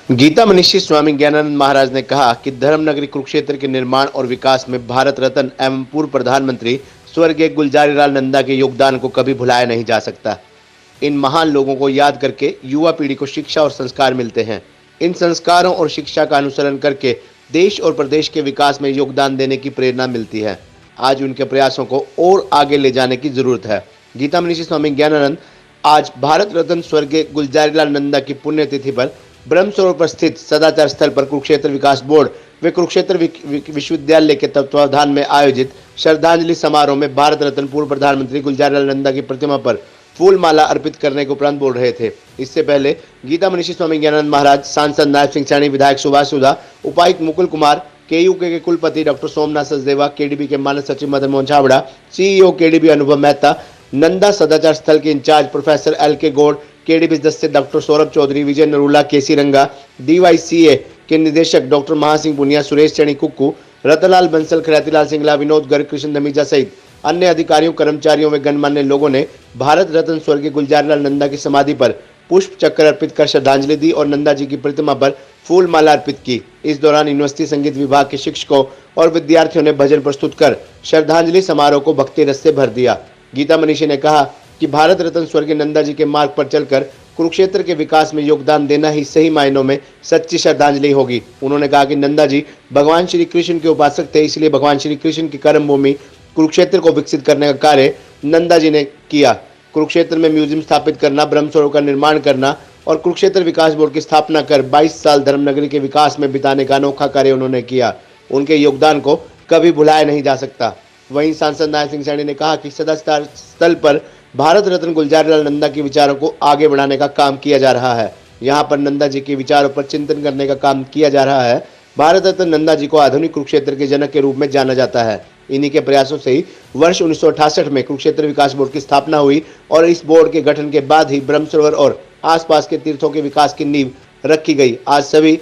गीता मनीषी स्वामी ज्ञानानंद महाराज ने कहा कि धर्म नगरी कुरुक्षेत्र के निर्माण और विकास में भारत रत्न एवं पूर्व प्रधानमंत्री स्वर्गीय गुलजारीलाल नंदा के योगदान को कभी भुलाया नहीं जा सकता। इन महान लोगों को याद करके युवा पीढ़ी को शिक्षा और संस्कार मिलते हैं। इन संस्कारों और शिक्षा का अनुसरण करके देश और प्रदेश के विकास में योगदान देने की प्रेरणा मिलती है। आज उनके प्रयासों को और आगे ले जाने की जरूरत है। गीता मनीषी स्वामी ज्ञानानंद आज भारत रत्न स्वर्गीय गुलजारीलाल नंदा की पुण्यतिथि पर ब्रह्म सरोवर पर स्थित सदाचार स्थल पर कुरुक्षेत्र विकास बोर्ड व कुरुक्षेत्र विश्वविद्यालय के तत्वावधान में आयोजित श्रद्धांजलि समारोह में भारत रत्न पूर्व प्रधानमंत्री गुलजारीलाल नंदा की प्रतिमा पर फूल माला अर्पित करने के उपरांत बोल रहे थे। इससे पहले गीता मनीषी स्वामी ज्ञानानंद महाराज, सांसद नायब सिंह सैनी, विधायक सुभाष सुधा, उपायुक्त मुकुल कुमार, केयूके के कुलपति डॉक्टर सोमनाथ सचदेवा, केडीबी के मानद सचिव मदन मोहन छाबड़ा, सीईओ केडीबी अनुभव मेहता, नंदा सदाचार स्थल के incharge professor L K. Gaur, KDB सदस्य doctor Saurabh Chaudhary, Vijay Narula, K C Ranga, DYCA के निदेशक डॉक्टर महासिंह पुनिया, सुरेश चणी कुक्कू, रतनलाल बंसल, खरातीलाल सिंगला, विनोद गर्ग, कृष्ण धमीजा सहित अन्य अधिकारियों, कर्मचारियों व गणमान्य लोगों ने भारत रत्न स्वर्गीय गुलजारीलाल नंदा की समाधि पर पुष्प चक्र अर्पित कर श्रद्धांजलि दी और नंदा जी की प्रतिमा पर फूल माला अर्पित की। इस दौरान यूनिवर्सिटी संगीत विभाग के शिक्षकों और विद्यार्थियों ने भजन प्रस्तुत कर श्रद्धांजलि समारोह को भक्ति रस से भर दिया। गीता मनीषी ने कहा कि भारत रत्न स्वर्गीय नंदा जी के मार्ग पर चलकर कुरुक्षेत्र के विकास में योगदान देना ही सही मायनों में सच्ची श्रद्धांजलि होगी। उन्होंने कहा कि नंदा जी भगवान श्री कृष्ण के उपासक थे, इसलिए भगवान श्री कृष्ण की कर्म भूमि कुरुक्षेत्र को विकसित करने का कार्य नंदा जी ने किया। कुरुक्षेत्र में म्यूजियम स्थापित करना, ब्रह्म सरोवर का निर्माण करना और कुरुक्षेत्र विकास बोर्ड की स्थापना कर 22 साल धर्मनगरी के विकास में बिताने का अनोखा कार्य उन्होंने किया। उनके योगदान को कभी भुलाया नहीं जा सकता। वहीं सांसद नायब सिंह सैनी ने कहा कि सदाचार स्थल पर भारत रत्न गुलजारीलाल नंदा के विचारों को आगे बढ़ाने का काम किया जा रहा है। यहाँ पर नंदा जी के विचारों पर चिंतन करने का काम किया जा रहा है। भारत रत्न नंदा जी को आधुनिक कुरुक्षेत्र के जनक के रूप में जाना जाता है। इन्हीं के प्रयासों से ही वर्ष 1968 में कुरुक्षेत्र विकास बोर्ड की स्थापना हुई और इस बोर्ड के गठन के बाद ही ब्रह्म सरोवर और आसपास के तीर्थों के विकास की नींव रखी गई। आज सभी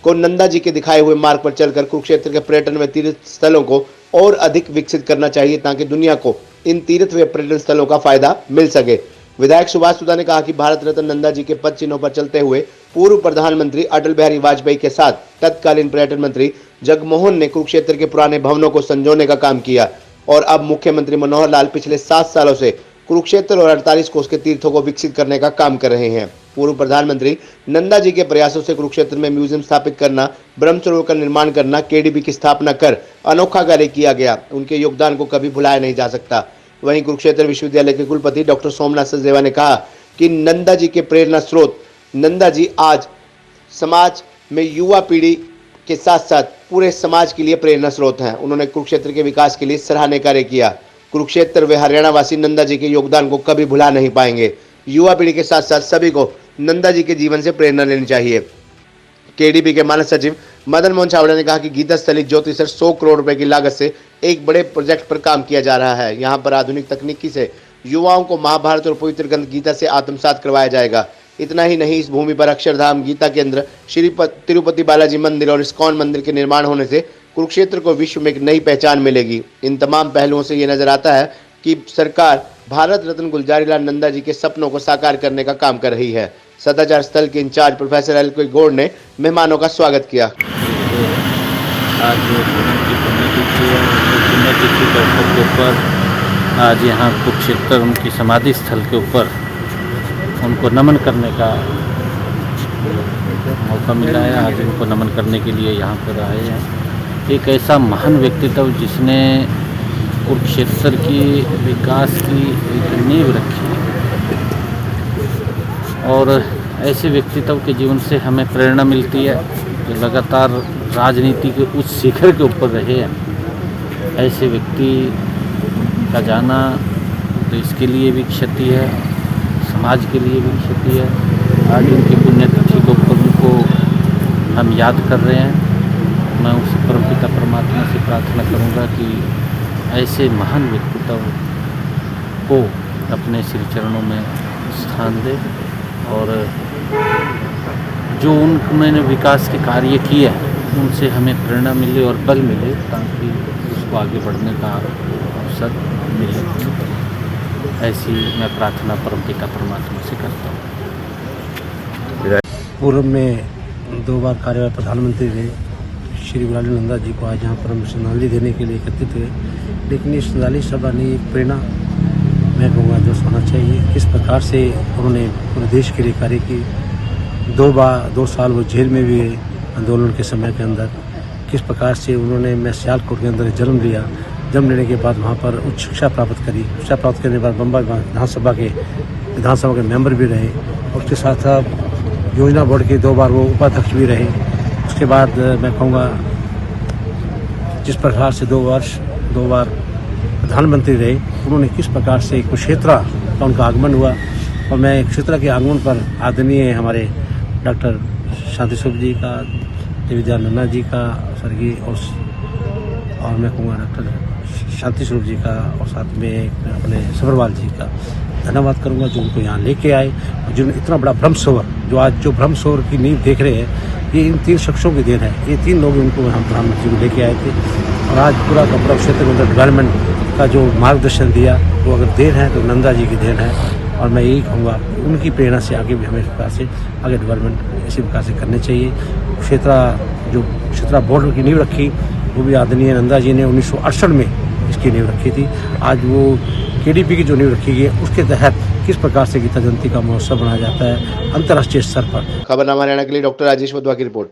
को नंदा जी के दिखाए हुए मार्ग पर चलकर कुरुक्षेत्र के पर्यटन व तीर्थ स्थलों को और अधिक विकसित करना चाहिए ताकि दुनिया को इन तीर्थ व पर्यटन स्थलों का फायदा मिल सके। विधायक सुभाष सुधा ने कहा कि भारत रत्न नंदा जी के पद चिन्हों पर चलते हुए पूर्व प्रधानमंत्री अटल बिहारी वाजपेयी के साथ तत्कालीन पर्यटन मंत्री जगमोहन ने कुरुक्षेत्र के पुराने भवनों को संजोने का काम किया और अब मुख्यमंत्री मनोहर लाल पिछले 7 सालों से कुरुक्षेत्र और 48 कोस के तीर्थों को विकसित करने का काम कर रहे हैं। पूर्व प्रधानमंत्री नंदा जी के प्रयासों से कुरुक्षेत्र में म्यूजियम स्थापित करना, ब्रह्म सरोवर का निर्माण करना, केडीबी की स्थापना कर अनोखा कार्य किया गया। उनके योगदान को कभी भुलाया नहीं जा सकता। वहीं कुरुक्षेत्र विश्वविद्यालय के कुलपति डॉक्टर सोमनाथ सचदेवा ने कहा कि नंदा जी के प्रेरणा स्रोत नंदा जी आज समाज में युवा पीढ़ी के साथ साथ पूरे समाज के लिए प्रेरणा स्रोत हैं। उन्होंने कुरुक्षेत्र के विकास के लिए सराहनीय कार्य किया। कुरुक्षेत्र व हरियाणा वासी नंदा जी के योगदान को कभी भुला नहीं पाएंगे। युवा पीढ़ी के साथ साथ सभी को नंदा जी के जीवन से प्रेरणा लेनी चाहिए। केडीबी के मानद सचिव मदन मोहन छाबड़ा ने कहा कि गीता स्थली ज्योतिषर 100 करोड़ रुपए की लागत से एक बड़े प्रोजेक्ट पर काम किया जा रहा है। यहाँ पर आधुनिक तकनीकी से युवाओं को महाभारत और पवित्र ग्रंथ गीता से आत्मसात करवाया जाएगा। इतना ही नहीं, इस भूमि पर अक्षरधाम, गीता केंद्र, श्री तिरुपति बालाजी मंदिर और इस्कॉन मंदिर के निर्माण होने से कुरुक्षेत्र को विश्व में एक नई पहचान मिलेगी। इन तमाम पहलुओं से ये नजर आता है कि सरकार भारत रत्न गुलजारीलाल नंदा जी के सपनों को साकार करने का काम कर रही है। सदाचार स्थल के इंचार्ज प्रोफेसर एल.के. गौड़ ने मेहमानों का स्वागत किया। आज पुण्यतिथि के अवसर के ऊपर आज यहाँ कुरुक्षेत्र उनकी समाधि स्थल के ऊपर उनको नमन करने का मौका मिला है। आज उनको नमन करने के लिए यहाँ पर आए हैं। एक ऐसा महान व्यक्तित्व जिसने कुरुक्षेत्र की विकास की एक नींव रखी और ऐसे व्यक्तित्व के जीवन से हमें प्रेरणा मिलती है जो लगातार राजनीति के उच्च शिखर के ऊपर रहे हैं। ऐसे व्यक्ति का जाना तो इसके लिए भी क्षति है, समाज के लिए भी क्षति है। आज उनकी पुण्यतिथि के ऊपर उनको हम याद कर रहे हैं। मैं उस परमपिता परमात्मा से प्रार्थना करूंगा कि ऐसे महान व्यक्तित्व को अपने श्री चरणों में स्थान दे और जो उन्होंने विकास के कार्य किए उनसे हमें प्रेरणा मिले और बल मिले ताकि उसको आगे बढ़ने का अवसर मिले। ऐसी मैं प्रार्थना परमपिता परमात्मा से करता हूँ। पूर्व में 2 बार कार्यवाहक प्रधानमंत्री रहे श्री गुलाटी नंदा जी को आज यहाँ पर हम श्रद्धांजलि देने के लिए एकत्रित हुए। लेकिन ये श्रद्धांजलि सभा ने एक प्रेरणा मैं कहूँगा जो होना चाहिए, किस प्रकार से उन्होंने पूरे देश के लिए कार्य की। 2 साल वो जेल में भी रहे आंदोलन के समय के अंदर। किस प्रकार से उन्होंने मैं सियालकोट के अंदर जन्म लिया, जन्म लेने के बाद वहाँ पर उच्च शिक्षा प्राप्त करी। शिक्षा प्राप्त करने के बाद बम्बई विधानसभा के मेंबर भी रहे। उसके साथ साथ योजना बोर्ड के 2 बार वो उपाध्यक्ष भी रहे। उसके बाद मैं कहूँगा जिस प्रकार से 2 बार प्रधानमंत्री रहे, उन्होंने किस प्रकार से कुरुक्षेत्र का उनका आगमन हुआ। और मैं कुरुक्षेत्र के आगमन पर आदरणीय हमारे डॉक्टर शांति स्वरूप जी का, देवीदास नन्दा जी का स्वर्गीय और मैं कहूँगा डॉक्टर शांति स्वरूप जी का और साथ में अपने सब्रवाल जी का धन्यवाद करूँगा जो उनको यहाँ लेके आए और जिन्होंने इतना बड़ा ब्रह्म सरोवर जो आज जो ब्रह्म सरोवर की नींव देख रहे हैं, ये इन 3 शख्सों की देन है। ये 3 लोग उनको यहाँ प्रधानमंत्री को लेके आए थे और आज पूरा का पूरा क्षेत्र के अंदर डेवलपमेंट का जो मार्गदर्शन दिया वो अगर देन है तो नंदा जी की देन है। और मैं यही कहूँगा उनकी प्रेरणा से आगे भी हमें इस प्रकार से आगे डेवलपमेंट इसी प्रकार से करने चाहिए। क्षेत्रा बोर्ड की नींव रखी वो भी आदरणीय नंदा जी ने 1968 में इसकी नींव रखी थी। आज वो KDP की जो नींव रखी गई है उसके तहत किस प्रकार से गीता जयंती का महोत्सव बनाया जाता है अंतर्राष्ट्रीय स्तर पर। खबरनामा हरियाणा के लिए डॉक्टर राजेश वधवा की रिपोर्ट।